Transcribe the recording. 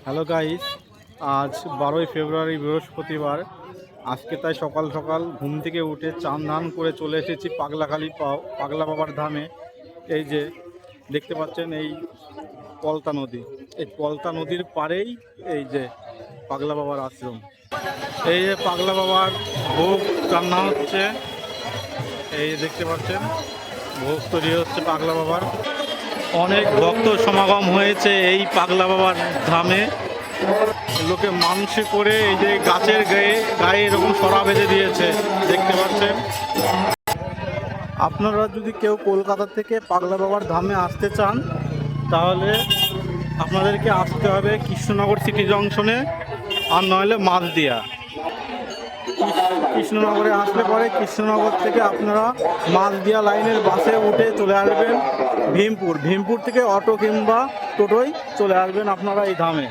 Hello guys, আজ 12ই ফেব্রুয়ারি বৃহস্পতিবার। আজকে তাই সকাল সকাল ঘুম থেকে উঠে চান ধান করে চলে এসেছি পাগলাখালি পাগলা বাবার ধামে। এই যে দেখতে পাচ্ছেন, এই পলতা নদী, এই পলতা নদীর পাড়েই এই যে পাগলা বাবার আশ্রম। এই যে পাগলা বাবার ভোগ রান্না হচ্ছে, এই দেখতে পাচ্ছেন ভোগ তৈরি হচ্ছে পাগলা বাবার। অনেক ভক্ত সমাগম হয়েছে এই পাগলা বাবার ধামে। লোকে মানসিক করে এই যে গাছের গায়ে গায়ে এরকম সরা বেঁধে দিয়েছে, দেখতে পাচ্ছেন। আপনারা যদি কেউ কলকাতা থেকে পাগলা বাবার ধামে আসতে চান, তাহলে আপনাদেরকে আসতে হবে কৃষ্ণনগর সিটি জংশনে, আর নইলে মাঝদিয়া। কৃষ্ণনগরে আসলে পরে কৃষ্ণনগর থেকে আপনারা মাঝদিয়া লাইনের বাসে উঠে চলে আসবেন ভীমপুর। ভীমপুর থেকে অটো কিংবা টোটোয় চলে আসবেন আপনারা এই ধামে।